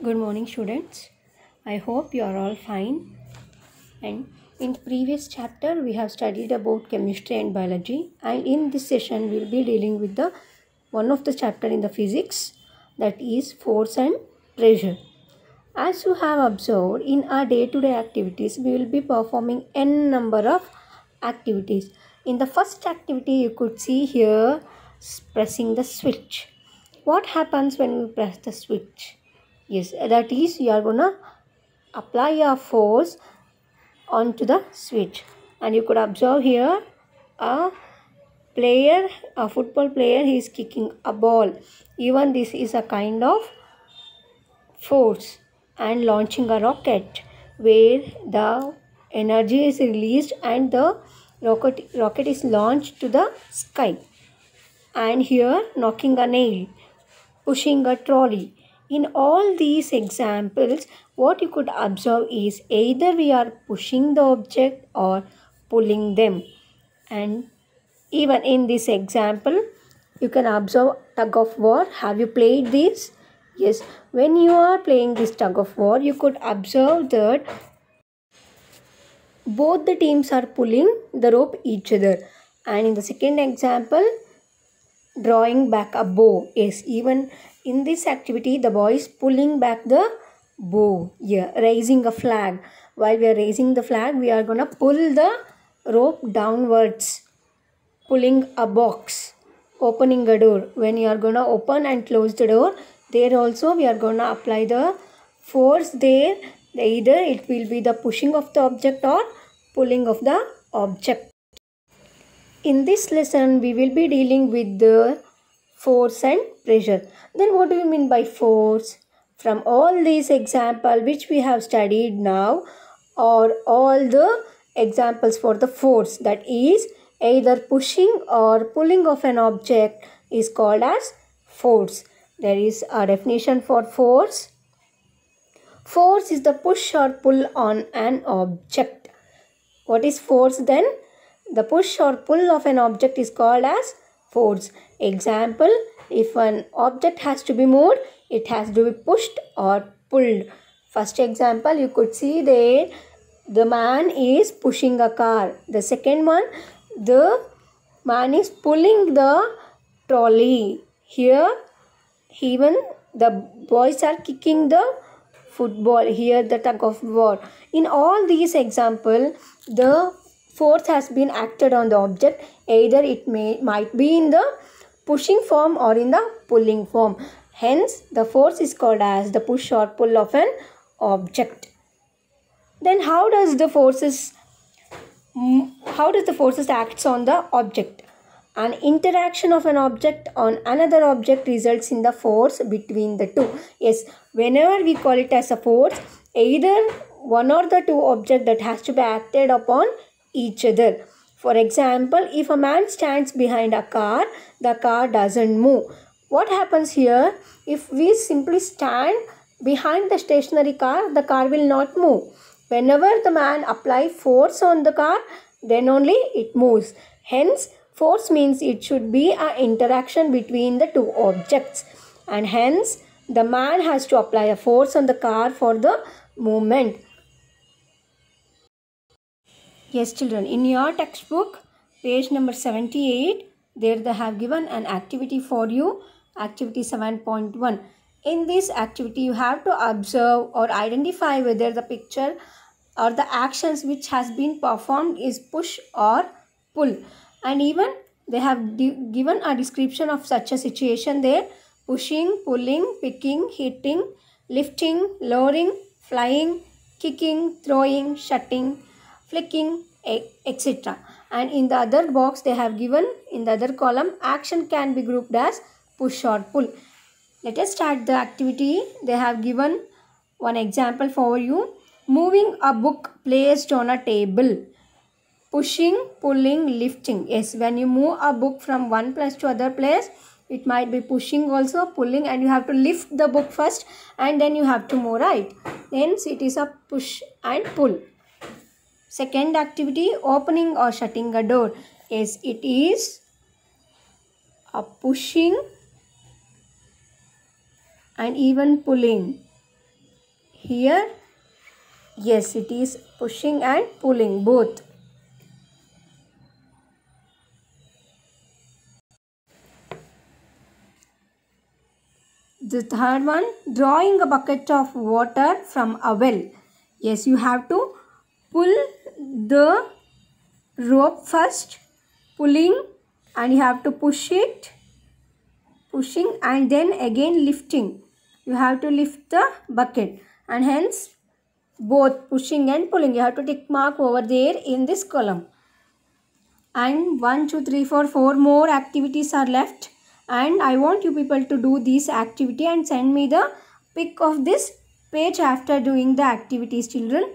Good morning, students. I hope you are all fine. And in the previous chapter, we have studied about chemistry and biology. And in this session, we will be dealing with the one of the chapter in the physics, that is force and pressure. As you have observed, in our day-to-day activities, we will be performing n number of activities. In the first activity, you could see here pressing the switch. What happens when we press the switch? Yes, that is, you are gonna apply a force onto the switch, and you could observe here a player, a football player, he is kicking a ball. Even this is a kind of force, and launching a rocket where the energy is released and the rocket is launched to the sky. And here knocking a nail, pushing a trolley. In all these examples, what you could observe is either we are pushing the object or pulling them. And even in this example, you can observe tug of war. Have you played this? Yes. When you are playing this tug of war, you could observe that both the teams are pulling the rope each other. And in the second example, drawing back a bow. Yes, even in this activity, the boy is pulling back the bow. Yeah, raising a flag. While we are raising the flag, we are gonna pull the rope downwards. Pulling a box, opening a door. When you are gonna open and close the door, there also we are gonna apply the force there. Either it will be the pushing of the object or pulling of the object. In this lesson, we will be dealing with the force and pressure. Then what do you mean by force? From all these examples which we have studied now, or all the examples for the force, that is either pushing or pulling of an object, is called as force. There is a definition for force. Force is the push or pull on an object. What is force then? The push or pull of an object is called as force. Example, if an object has to be moved, it has to be pushed or pulled. First example, you could see there, the man is pushing a car. The second one, the man is pulling the trolley. Here, even the boys are kicking the football. Here, the tug of war. In all these examples, the force has been acted on the object. Either it might be in the pushing form or in the pulling form. Hence, the force is called as the push or pull of an object. Then how does the forces acts on the object? An interaction of an object on another object results in the force between the two. Yes, whenever we call it as a force, either one or the two objects that has to be acted upon each other. For example, if a man stands behind a car, the car doesn't move. What happens here? If we simply stand behind the stationary car, the car will not move. Whenever the man applies force on the car, then only it moves. Hence, force means it should be an interaction between the two objects, and hence the man has to apply a force on the car for the movement. Yes, children, in your textbook, page number 78, there they have given an activity for you, activity 7.1. In this activity, you have to observe or identify whether the picture or the actions which has been performed is push or pull. And even they have given a description of such a situation there: pushing, pulling, picking, hitting, lifting, lowering, flying, kicking, throwing, shutting, flicking, etc. And in the other box they have given, in the other column, action can be grouped as push or pull. Let us start the activity. They have given one example for you. Moving a book placed on a table. Pushing, pulling, lifting. Yes, when you move a book from one place to other place, it might be pushing also, pulling, and you have to lift the book first and then you have to move, right? Hence it is a push and pull. Second activity, opening or shutting a door. Yes, it is a pushing and even pulling. Here, yes, it is pushing and pulling both. The third one, drawing a bucket of water from a well. Yes, you have to pull the rope first, pulling, and you have to pushing and then again lifting. You have to lift the bucket, and hence both pushing and pulling. You have to tick mark over there in this column. And 1, 2, 3, 4, 4 more activities are left, and I want you people to do this activity and send me the pic of this page after doing the activities, children.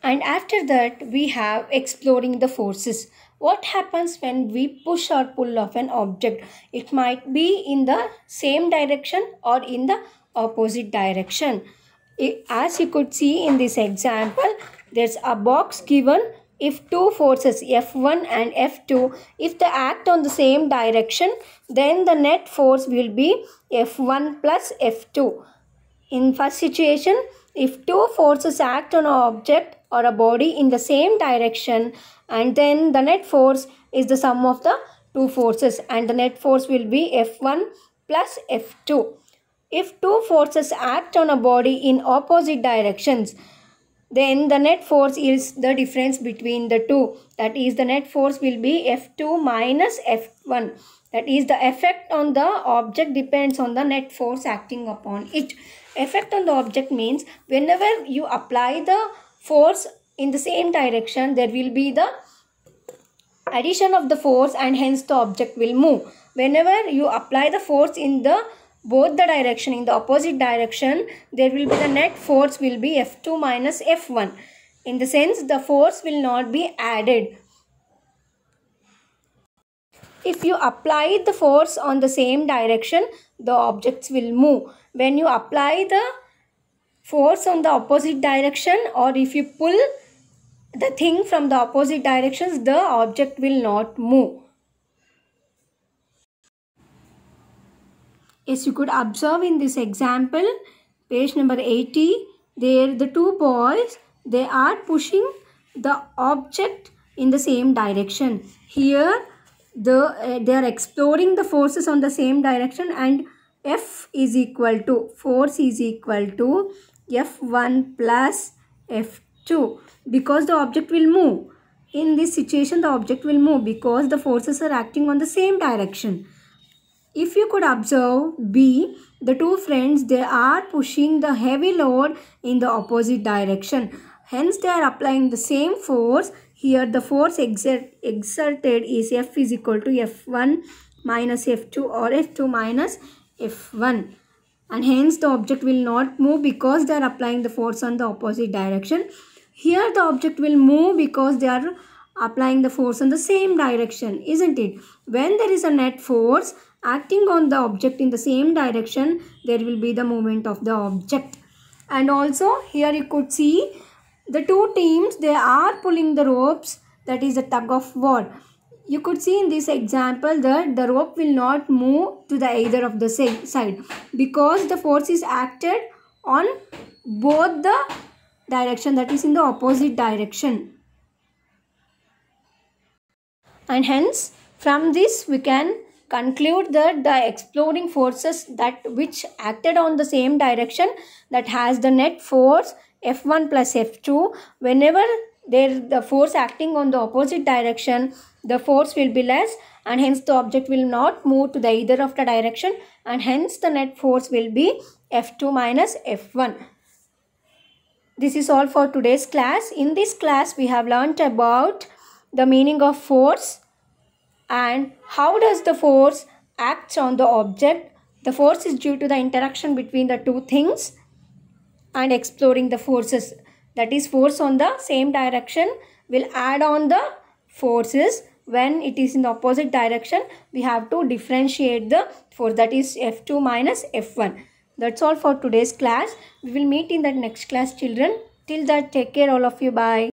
And after that, we have exploring the forces. What happens when we push or pull off an object? It might be in the same direction or in the opposite direction. As you could see in this example, there's a box given. If two forces F1 and F2, if they act on the same direction, then the net force will be F1 plus F2. In first situation, if two forces act on an object or a body in the same direction, and then the net force is the sum of the two forces, and the net force will be F1 plus F2. If two forces act on a body in opposite directions, then the net force is the difference between the two. That is, the net force will be F2 minus F1. That is, the effect on the object depends on the net force acting upon it. Effect on the object means whenever you apply the force in the same direction, there will be the addition of the force, and hence the object will move. Whenever you apply the force in the both the direction, in the opposite direction, there will be the net force will be F2 minus F1. In the sense, the force will not be added. If you apply the force on the same direction, the objects will move. When you apply the force on the opposite direction, or if you pull the thing from the opposite directions, the object will not move. As you could observe in this example, page number 80, there the two boys, they are pushing the object in the same direction. Here they are exploring the forces on the same direction, and F is equal to, force is equal to F1 plus F2, because the object will move. In this situation, the object will move because the forces are acting on the same direction. If you could observe B, the two friends, they are pushing the heavy load in the opposite direction. Hence, they are applying the same force. Here, the force exerted is F is equal to F1 minus F2 or F2 minus F1. And hence, the object will not move because they are applying the force on the opposite direction. Here, the object will move because they are applying the force on the same direction, isn't it? When there is a net force acting on the object in the same direction, there will be the movement of the object. And also here you could see the two teams, they are pulling the ropes, that is a tug of war. You could see in this example that the rope will not move to the either of the side because the force is acted on both the direction, that is in the opposite direction. And hence from this we can conclude that the exploding forces that which acted on the same direction, that has the net force F1 plus F2. Whenever there is the force acting on the opposite direction, the force will be less, and hence the object will not move to the either of the direction, and hence the net force will be F2 minus F1. This is all for today's class. In this class we have learnt about the meaning of force and how does the force act on the object. The force is due to the interaction between the two things, and exploring the forces, that is force on the same direction will add on the forces. When it is in the opposite direction, we have to differentiate the force, that is F2 minus F1. That's all for today's class. We will meet in the next class, children. Till that, take care all of you. Bye.